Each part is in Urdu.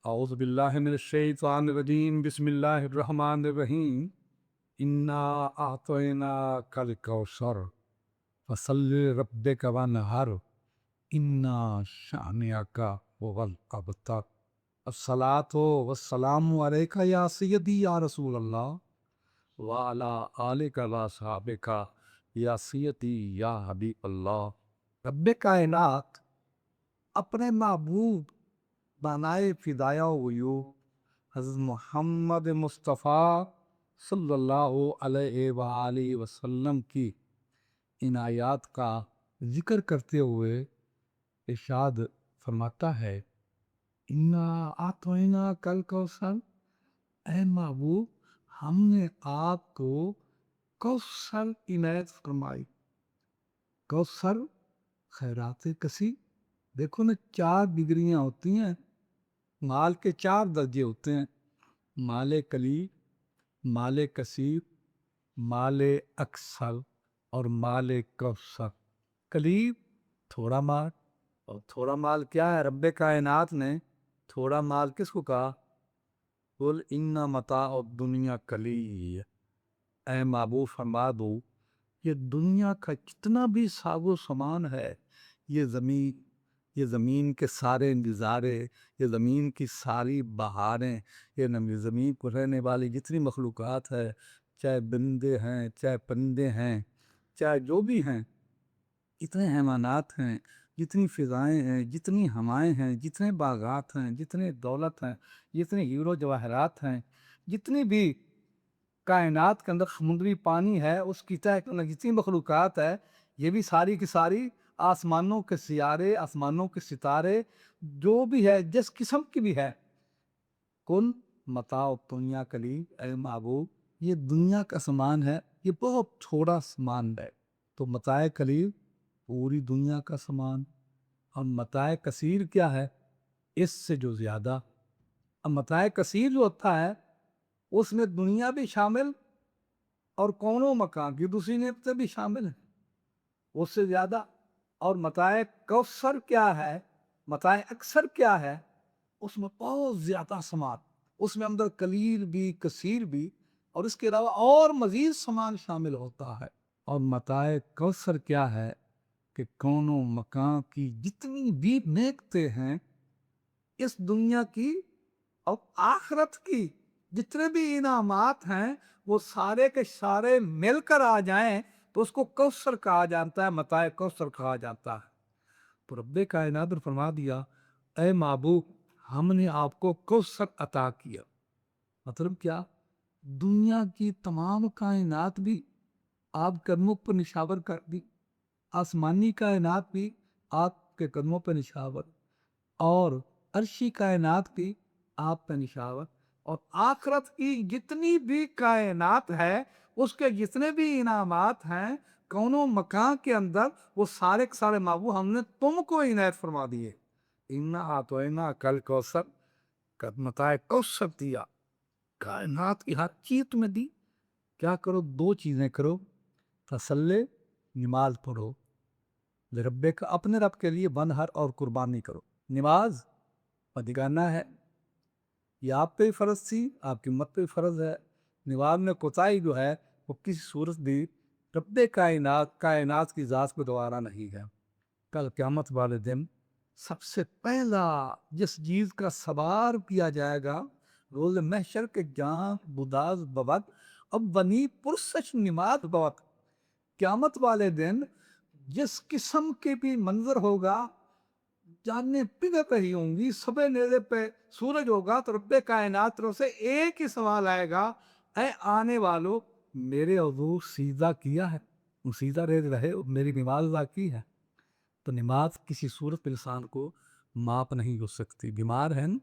اعوذ باللہ من الشیطان الرجیم بسم اللہ الرحمن الرحیم انا اعطیناک الکوثر فصل ربک وانحر انا شانئک هو الابتر الصلاۃ والسلام علیک یا سیدی یا رسول اللہ وعلی آلک و صحابک یا سیدی یا حبیب اللہ۔ رب کائنات اپنے محبوب بنائے فدایہ غیوب حضرت محمد مصطفیٰ صلی اللہ علیہ وآلہ وسلم کی عنایات کا ذکر کرتے ہوئے ارشاد فرماتا ہے، انا اعطیناک الکوثر، اے محبوب ہم نے آپ کو کوثر عنایت فرمائی۔ کوثر خیرات کثیر، دیکھو نا 4 ڈگریاں ہوتی ہیں، مال کے 4 درجے ہوتے ہیں، مال قلیل، مال کثیر، مال اکثر اور مال کوثر۔ قلیل تھوڑا مال، اور تھوڑا مال کیا ہے؟ رب کائنات نے تھوڑا مال کس کو کہا؟ قل ان متاع الدنیا قلیل، اے محبوب فرما دو یہ دنیا کا جتنا بھی ساز و سامان ہے، یہ زمین کے سارے نظارے، یہ زمین کی ساری بہاریں، یہ زمین پر رہنے والی جتنی مخلوقات ہے، چاہے بندے ہیں، چاہے پرندے ہیں، چاہے جو بھی ہیں، جتنے حیوانات ہیں، جتنی فضائیں ہیں، جتنی ہوائیں ہیں، جتنے باغات ہیں، جتنے دولت ہیں، جتنے ہیرو جواہرات ہیں، جتنی بھی کائنات کے اندر سمندری پانی ہے، اس کی تہہ کے اندر جتنی مخلوقات ہے، یہ بھی ساری کی ساری آسمانوں کے سیارے، آسمانوں کے ستارے، جو بھی ہے جس قسم کی بھی ہے، کل متاع الدنیا قلیل، اے محبوب یہ دنیا کا سامان ہے، یہ بہت تھوڑا سامان ہے۔ تو متاع قلیل پوری دنیا کا سامان، اور متاع کثیر کیا ہے؟ اس سے جو زیادہ۔ اب متاع کثیر جو ہوتا ہے اس میں دنیا بھی شامل اور کون و مکان کی دوسری نعمتیں بھی شامل ہیں، اس سے زیادہ۔ اور متاع کوثر کیا ہے؟ متاع اکثر کیا ہے؟ اس میں بہت زیادہ سامان، اس میں اندر قلیل بھی کثیر بھی، اور اس کے علاوہ اور مزید سامان شامل ہوتا ہے۔ اور متاع کوثر کیا ہے کہ کون و مکان کی جتنی بھی نعمتیں ہیں اس دنیا کی اور آخرت کی، جتنے بھی انعامات ہیں، وہ سارے کے سارے مل کر آ جائیں تو اس کو کوثر کہا جاتا ہے، متاع کوثر کہا جاتا ہے۔ تو رب کائنات نے فرما دیا، اے محبوب ہم نے آپ کو کوثر عطا کیا۔ مطلب کیا؟ دنیا کی تمام کائنات بھی آپ قدموں پر نشاور کر دی، آسمانی کائنات بھی آپ کے قدموں پہ نشاور، اور عرشی کائنات بھی آپ پہ نشاور، اور آخرت کی جتنی بھی کائنات ہے اس کے جتنے بھی انعامات ہیں کون و مکان کے اندر، وہ سارے کے سارے محبوب ہم نے تم کو عنایت فرما دیے۔ انا اعطیناک الکوثر، متاع کوثر دیا، کائنات کی ہر چیز تمہیں دی۔ کیا کرو؟ 2 چیزیں کرو، فصلے نماز پڑھو، رب کا اپنے رب کے لیے ونحر اور قربانی کرو۔ نماز پدگانہ ہے، یہ آپ پہ فرض تھی، آپ کی امت پہ فرض ہے۔ نماز میں کوتاہی جو ہے وہ کسی صورت بھی رب کائنات کی ذات کو دوبارہ نہیں ہے۔ کل قیامت والے دن سب سے پہلا جس چیز کا سوار کیا جائے گا، روز محشر کے جہاں بداز بوت اب بنی پرسش نماز بوت، قیامت والے دن جس قسم کے بھی منظر ہوگا، جانیں پگھل رہی ہوں گی، صبح نیزے پہ سورج ہوگا، تو رب کائنات طرف سے ایک ہی سوال آئے گا، اے آنے والو میرے حضور سیدھا کیا ہے؟ سیدھا رہے، میری نماز ادا کی ہے؟ تو نماز کسی صورت میں انسان کو معاف نہیں ہو سکتی۔ بیمار ہے نا،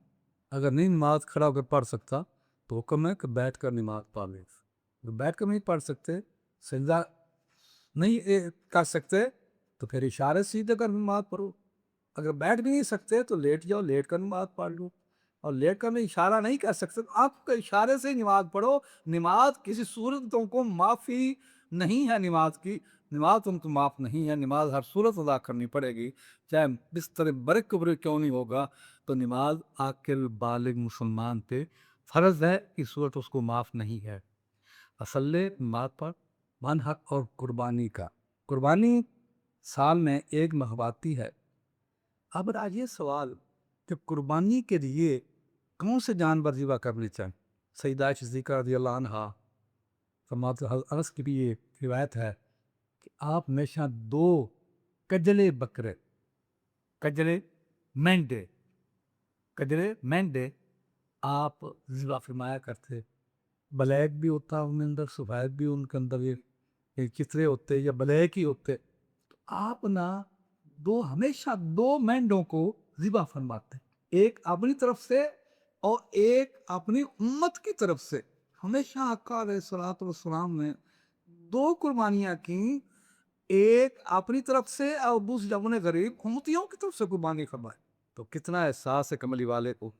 اگر نہیں نماز کھڑا ہو کر پڑھ سکتا تو حکم ہے کہ بیٹھ کر نماز پڑھ لے۔ بیٹھ کر نہیں پڑھ سکتے، سجدہ نہیں کر سکتے، تو پھر اشارے سیدھے کر نماز پڑھو۔ اگر بیٹھ بھی نہیں سکتے تو لیٹ جاؤ، لیٹ کر نماز پڑھ لو، اور لیٹ کر میں اشارہ نہیں کر سکتے تو آپ کے اشارے سے نماز پڑھو۔ نماز کسی صورتوں کو معافی نہیں ہے نماز کی، نماز تم کو معاف نہیں ہے، نماز ہر صورت ادا کرنی پڑے گی، چاہے بستر برق قبر کیوں نہیں ہوگا، تو نماز عاقل بالغ مسلمان پہ فرض ہے، اس صورت اس کو معاف نہیں ہے۔ اصل بات پر من حق اور قربانی کا، قربانی سال میں ایک مرتبہ آتی ہے۔ اب آج یہ سوال کہ قربانی کے لیے کون سے جانور ذبح کرنے چاہیے؟ سیدہ صدیقہ رضی اللہ عنہ فرماتے ہیں، انس کی بھی یہ روایت ہے کہ آپ ہمیشہ 2 کجلے بکرے، کجلے مینڈے آپ ذبح فرمایا کرتے۔ بلیک بھی ہوتا ان کے اندر، سفید بھی ان کے اندر، یہ چترے ہوتے یا بلیک ہی ہوتے، تو آپ ہمیشہ 2 مینڈوں کو ذبح فرماتے، ایک اپنی طرف سے اور ایک اپنی امت کی طرف سے۔ ہمیشہ آقا علیہ الصلوۃ والسلام نے 2 قربانیاں کی، ایک اپنی طرف سے اور دوسری اپنے غریب امتیوں کی طرف سے قربانی فرمائی۔ تو کتنا احساس ہے کملی والے کو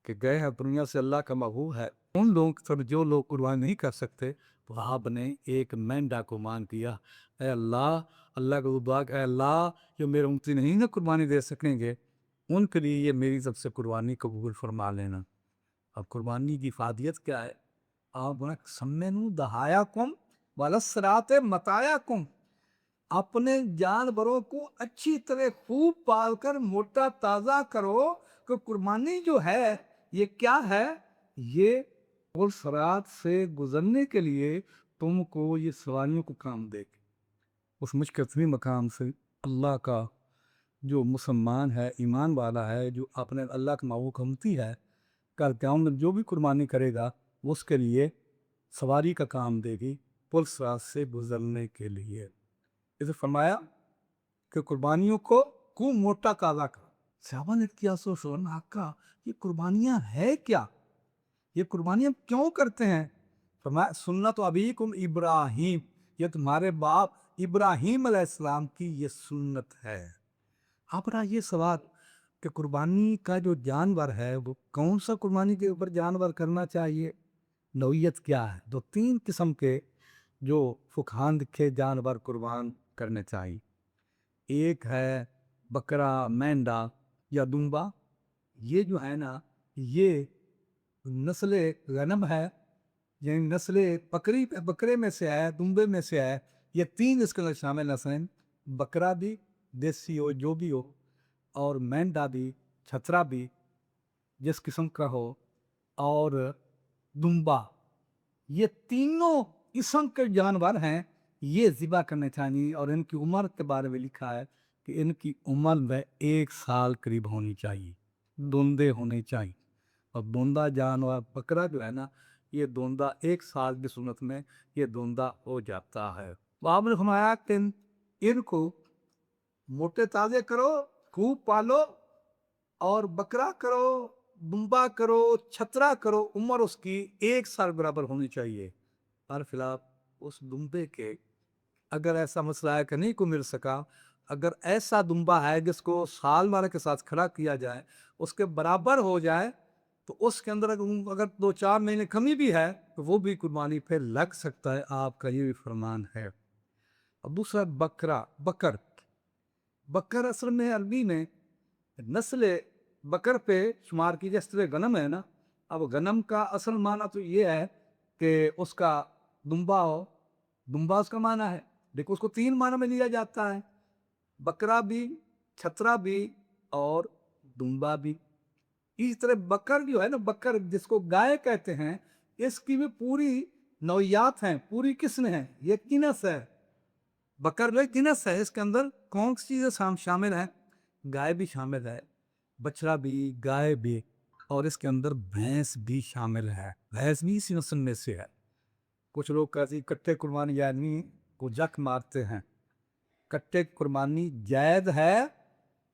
کہ گئے ہیں دنیا سے اللہ کا محبوب ہے، ان لوگوں کی طرف جو لوگ قربانی نہیں کر سکتے، تو آپ نے ایک مینڈا قربان کیا۔ اے اللہ کو دعا کہ اے اللہ جو میرے امتی نہیں نا قربانی دے سکیں گے، ان کے لیے یہ میری طرف سے قربانی قبول فرما لینا۔ اب قربانی کی افادیت کیا ہے؟ آپ سمنو دہایا کم والصراط متایا کم، اپنے جانوروں کو اچھی طرح خوب پال کر موٹا تازہ کرو، کہ قربانی جو ہے یہ کیا ہے؟ یہ صراط سے گزرنے کے لیے تم کو یہ سواریوں کو کام دے گی۔ اس مشکل ترین مقام سے اللہ کا جو مسلمان ہے، ایمان والا ہے، جو اپنے اللہ کا محبوب امتی ہے، کل قیامت میں جو بھی قربانی کرے گا اس کے لیے سواری کا کام دے گی، پل صراط سے گزرنے کے لیے۔ اسے فرمایا کہ قربانیوں کو خوب موٹا تازہ کر۔ صحابہ نے کیا سوچنا، آقا یہ قربانیاں ہے کیا؟ یہ قربانیاں کیوں کرتے ہیں؟ فرمایا سنت ابیکم ابراہیم، یہ تمہارے باپ ابراہیم علیہ السلام کی یہ سنت ہے۔ اب رہا یہ سوال کہ قربانی کا جو جانور ہے وہ کون سا قربانی کے اوپر جانور کرنا چاہیے، نوعیت کیا ہے؟ تو 3 قسم کے جو فقہاء لکھے جانور قربان کرنے چاہیے۔ ایک ہے بکرا، مینڈا یا دمبا، یہ جو ہے نا یہ نسل غنم ہے، یعنی نسل بکرے میں سے ہے، دمبے میں سے ہے۔ یہ 3 اس کے اندر شامل نسلیں، بکرا بھی، دیسی ہو جو بھی ہو، اور مینڈا بھی، چھترا بھی جس قسم کا ہو، اور دمبا، یہ تینوں قسم کے جانور ہیں، یہ ذبح کرنے چاہیے۔ اور ان کی عمر کے بارے میں لکھا ہے کہ ان کی عمر میں 1 سال قریب ہونی چاہیے، دوندے ہونے چاہیے۔ اور دوندہ جانور بکرا جو ہے نا، یہ دوندہ 1 سال کی صورت میں یہ دوندہ ہو جاتا ہے۔ آپ نے فرمایا کہ ان کو موٹے تازے کرو، خوب پالو، اور بکرا کرو، دمبا کرو، چھترا کرو، عمر اس کی 1 سال برابر ہونی چاہیے۔ اور فی الحال اس دمبے کے اگر ایسا مسئلہ ہے کہ نہیں کو مل سکا، اگر ایسا دمبا ہے جس کو سال والے کے ساتھ کھڑا کیا جائے، اس کے برابر ہو جائے، تو اس کے اندر اگر 2-4 مہینے کمی بھی ہے تو وہ بھی قربانی پہ لگ سکتا ہے، آپ کا یہ بھی فرمان ہے۔ اب دوسرا بکر اصل میں عربی میں نسل بکر پہ شمار کی، جس طرح غنم ہے نا، اب غنم کا اصل معنی تو یہ ہے کہ اس کا دمبا ہو، دمبا اس کا معنی ہے، لیکن اس کو 3 معنی میں لیا جاتا ہے، بکرا بھی، چھترا بھی اور دمبا بھی۔ اس طرح بکر جو ہے نا، بکر جس کو گائے کہتے ہیں، اس کی بھی پوری نوعیات ہیں، پوری قسمیں ہیں، یہ جنس ہے، بکر جنس ہے، اس کے اندر کون سی چیزیں شامل ہیں؟ گائے بھی شامل ہے، بچڑا بھی، گائے بھی، اور اس کے اندر بھینس بھی شامل ہے، بھینس بھی اسی نسل میں سے ہے۔ کچھ لوگ کہتے ہیں کٹے قربانی جائز نہیں کو جک مارتے ہیں، کٹے قربانی جائز ہے،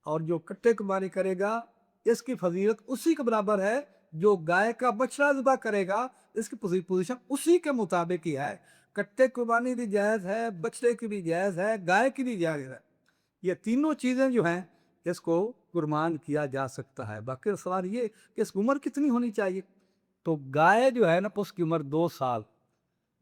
اور جو کٹے قربانی کرے گا اس کی فضیلت اسی کے برابر ہے جو گائے کا بچڑا ذبح کرے گا، اس کی پوزیشن اسی کے مطابق ہی ہے۔ کٹے قربانی بھی جائز ہے، بچڑے کی بھی جائز ہے، گائے کی بھی جائز ہے، یہ تینوں چیزیں جو ہیں اس کو قربان کیا جا سکتا ہے۔ باقی سوال یہ کہ اس کی عمر کتنی ہونی چاہیے؟ تو گائے جو ہے نا اس کی عمر 2 سال،